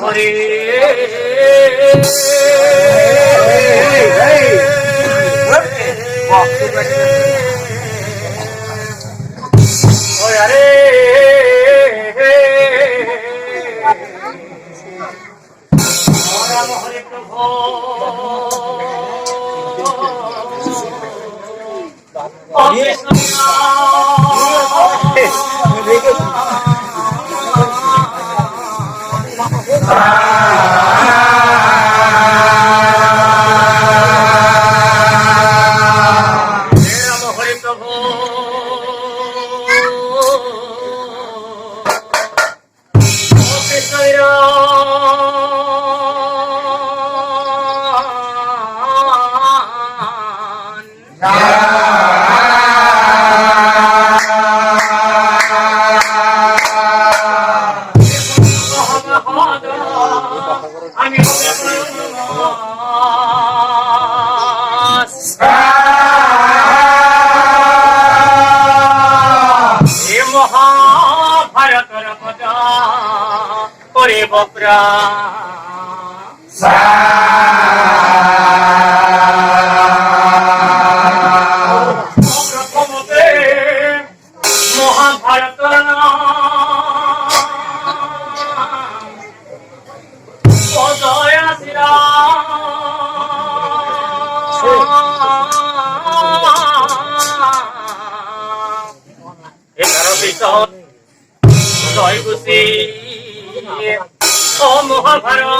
হরে আরে রাম হরে প্রভু মহাভারতর কথা করে বকরা প্রথমতে মহাভারত অজয় আসিরা জয় গুছি ও মহাভারত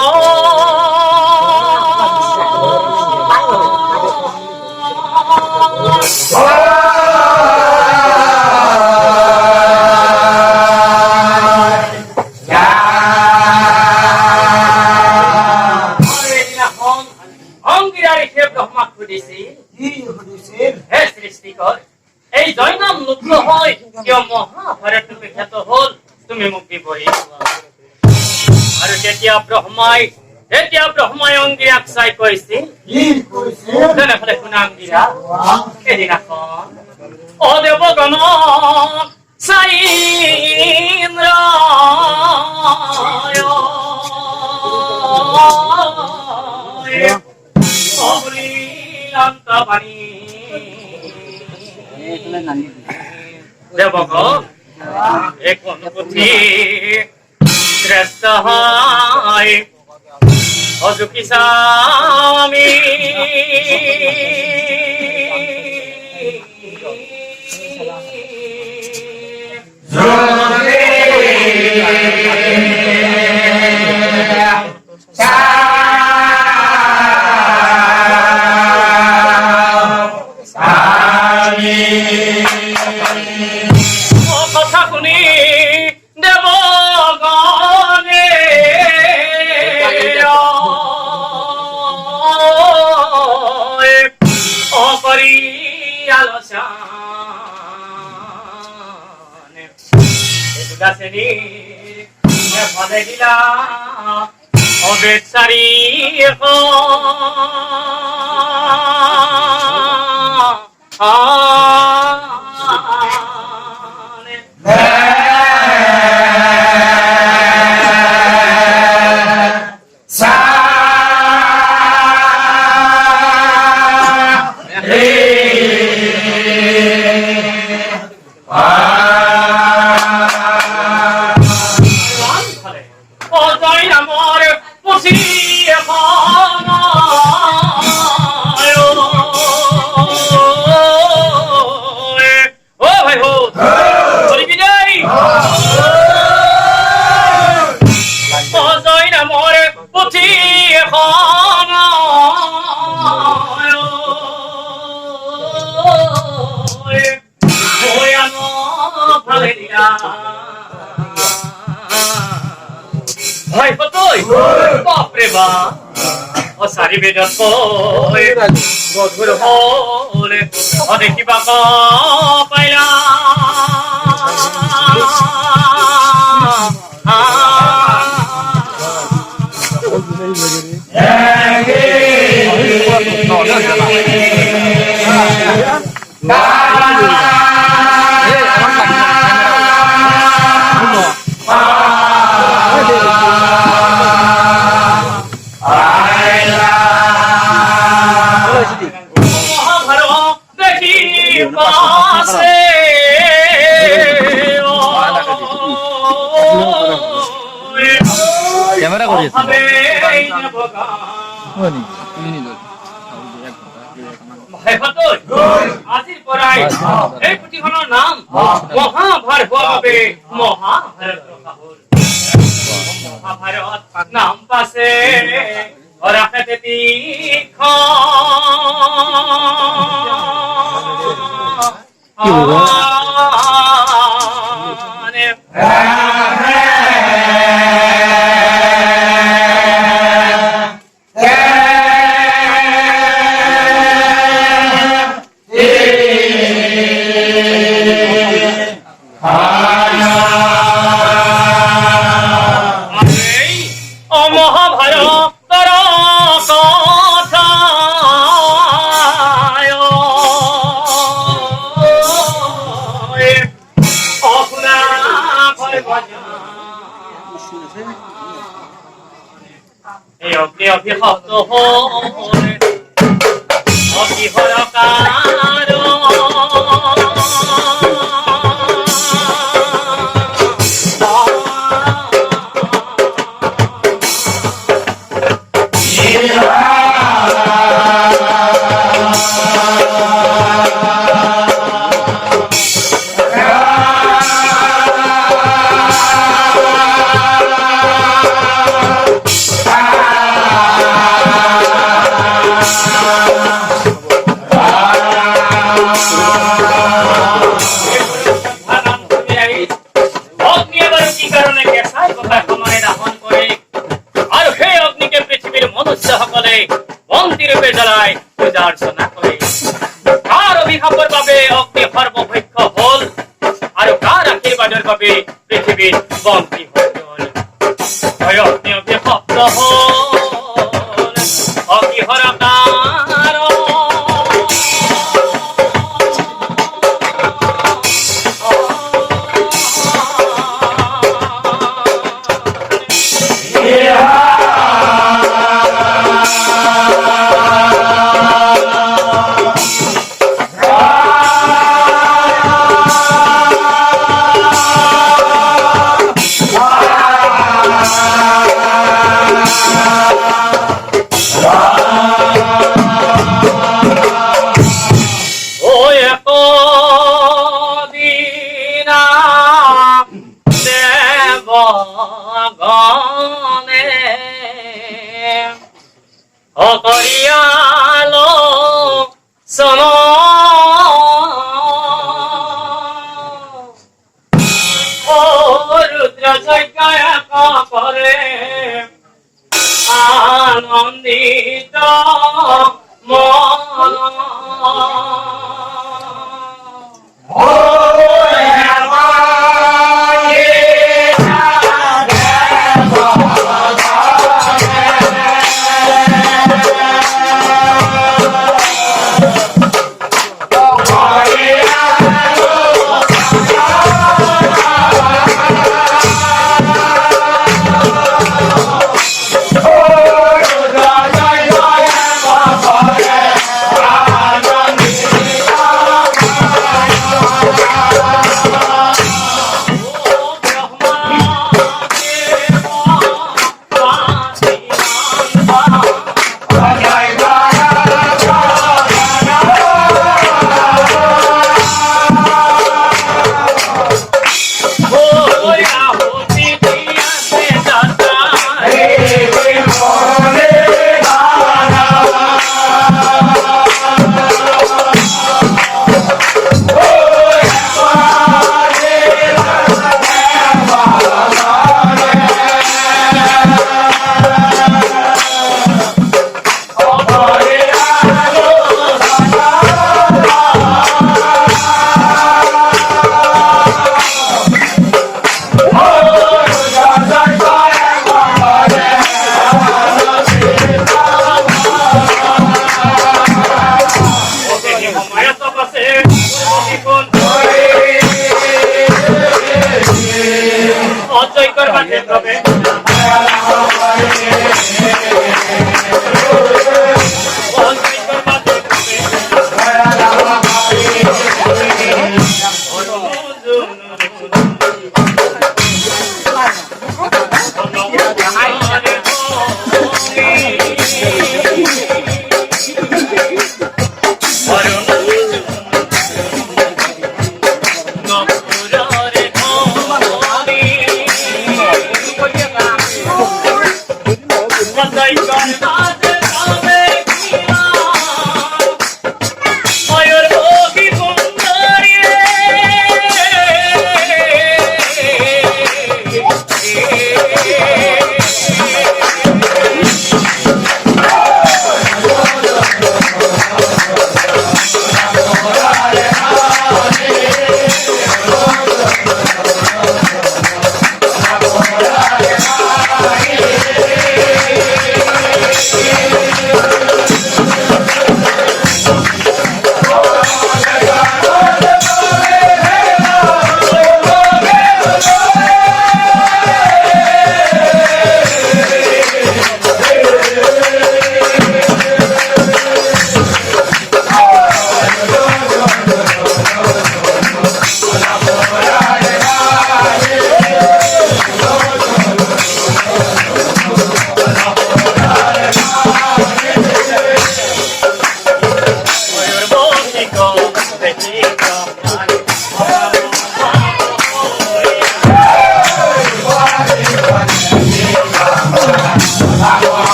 অঙ্গিরারে সে ব্রহ্মা খুঁজেছি হে সৃষ্টিকর এই জয়নাম মুক্ত হয় কেউ মহাভারত বিখ্যাত হল তুমি মুক্তি বই আর যেতিয়া ব্রহ্মাই অঙ্গিরাক চাই কৈছি তেনেহলে শুনা অঙ্গিৰা এদিনাখন অ দেৱগণ চাই ইন্দ্ৰ বাণী দেবক এখন পুথি শ্রেষ্ঠ হয় অযুকি স্বামী কথা শুনি দেবগণে অপরি আলোচনা শ্রেণী ফলে দিলা অবেচারি ভাই কতই বাপরে বাপ ও সারি বেদত কই গধুর হলে ও দেখিবা পাইলা ক্যামেরা করিয়েছি আজির পৰাই এই পুথিখনৰ নাম মহাভাৰত হবে মহাভাৰত মহাভাৰত নাম পাছে ৰাখেতে এই অগ্নি অভিশপ্ত হলে অগ্নি হরকার মন্দিৰূপে জ্বলাই পূজা অৰ্চনা কৰে কাৰ অভিশাপৰ বাবে অগ্নি সৰ্বভক্ষ হল আৰু কাৰ আশীৰ্বাদৰ বাবে পৃথিৱীত বন্তি হৈ গল অগ্নি অভিশপ্ত হল অগ্নি হৰকাৰ অকরিয়ালো সম রুদ্র যজ্ঞ করে আনন্দিত মন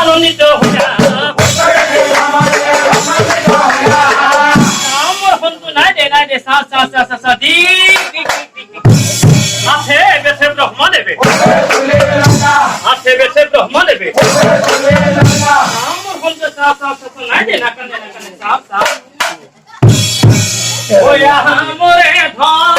আনন্দিত আমার বন্ধু নাই দে আছে বেছে ব্রহ্মা দেবে আমার বন্ধু নাই দে না কানে ওয়া মোরে ধন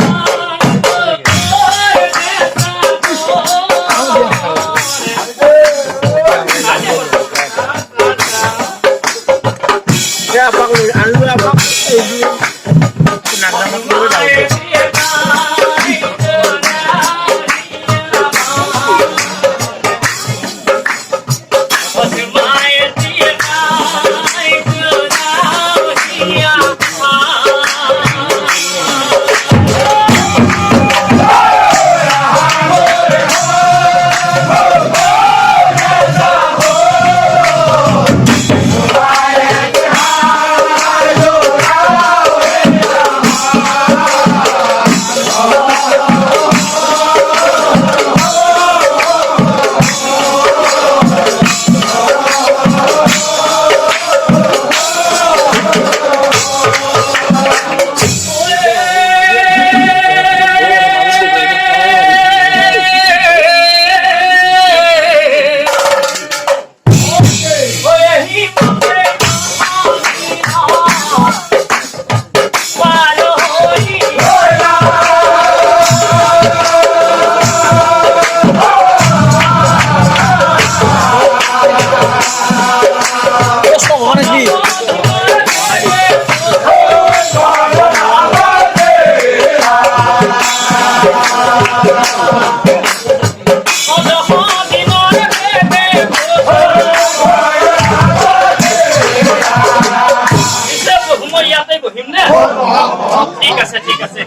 ঠিক আছে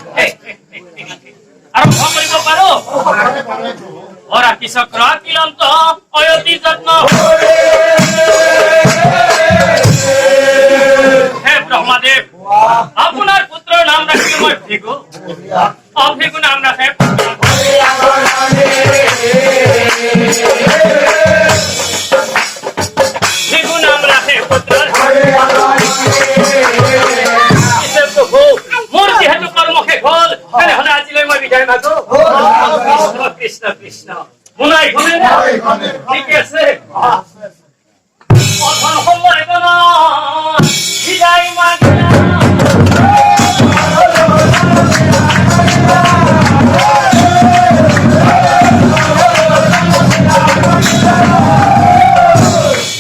আরম্ভ কৰিব পাৰো ওরা কৃষকরা কিলন্ত অয়তি যত্ন হে ব্রহ্মদেব আপনার পুত্র নাম রাখি মই ভিগু অভিগু নাম রাখে ভিগু নাম রাখে পুত্র কৃষ্ণ কৃষ্ণ মুনাই ঘনে ঠিক আছে অধন সময় গণ বিদায় মাগিয়া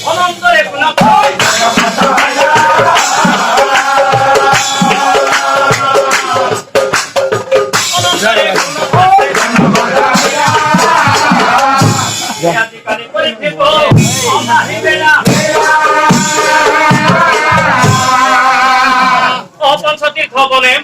অনন্তরে গুণ পঞ্চতীর্থ বনে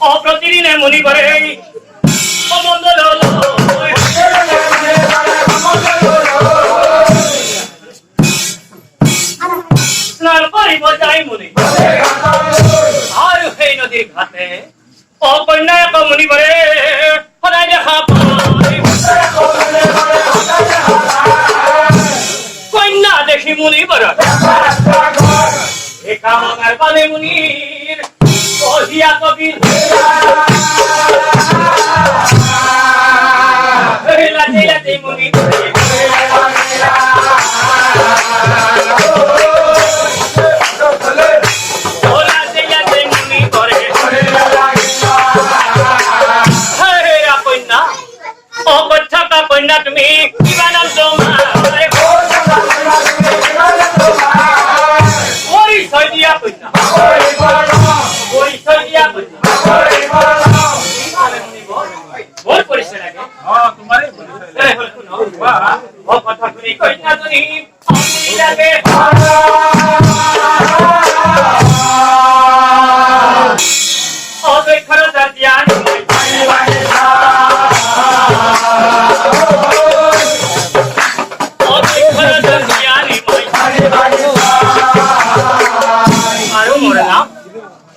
অপ্রতিদিনে মনি করে স্নান করিব যাই মুনি আর সেই নদীর ঘাটে অকন্যা এক মুনি করে সদায় দেখা কন্যা দেখি মুনি বর একামার পালে মুনির কহিয়া কবি লাচে লাচে মুনি কন্যা তুমি কিবা নাম তোমার পরিচয় দিয়া কন্যা পরিচয় দিয়া কন্যা বল পরিচয় লাগে তোমারে কথা শুনি কন্যা তুমি লাগে অপেক্ষার জ্ঞান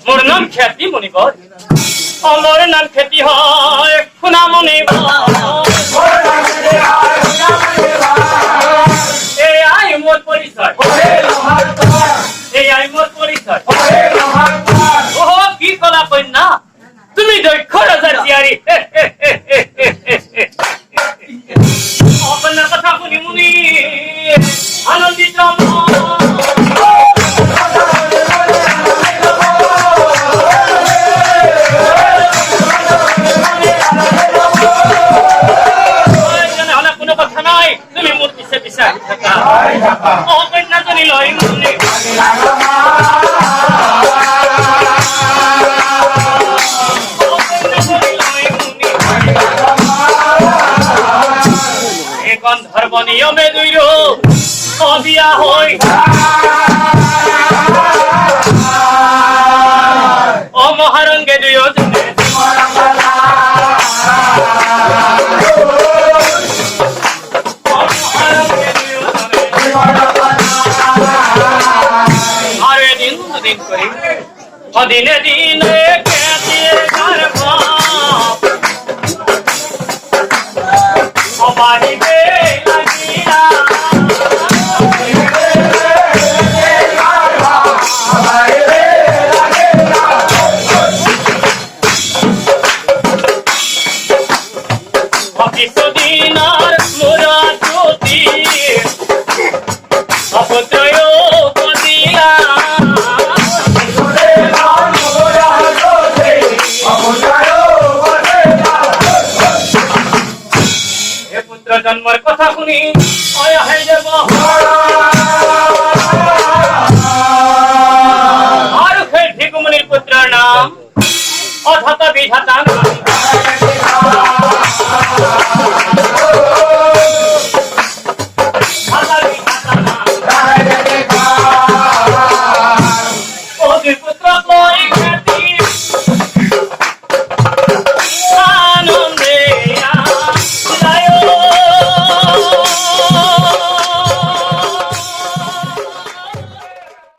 মোর নাম খ্যাতি মনিবর আমার নাম খ্যাতি হয় শুনা মনিবর এই আই মোর পরিচয় এই আই মোর পরিচয় ও কি কলা কন্যা তুমি দক্ষ রাজা জিয়ারি অপনা কথা শুনি মুনি আনন্দিত কোনো কথা নাই তুমি মোর পিছে পিছে থাকা অকন্যা জনী লই মুনি ধর্ম নিয়মে দুইর অবিয়া হই ও মহারঙ্গে দুইজনে আর এদিন দুদিন করি দিনে দিনে বাড়িতে লাগিয়া কিছুদিন আর মোরা জ্যোতি অপত্রয় কদিয়া জন্মের কথা শুনি আর সেই ভিগুমনির পুত্রের নাম অধাতা বিধাতা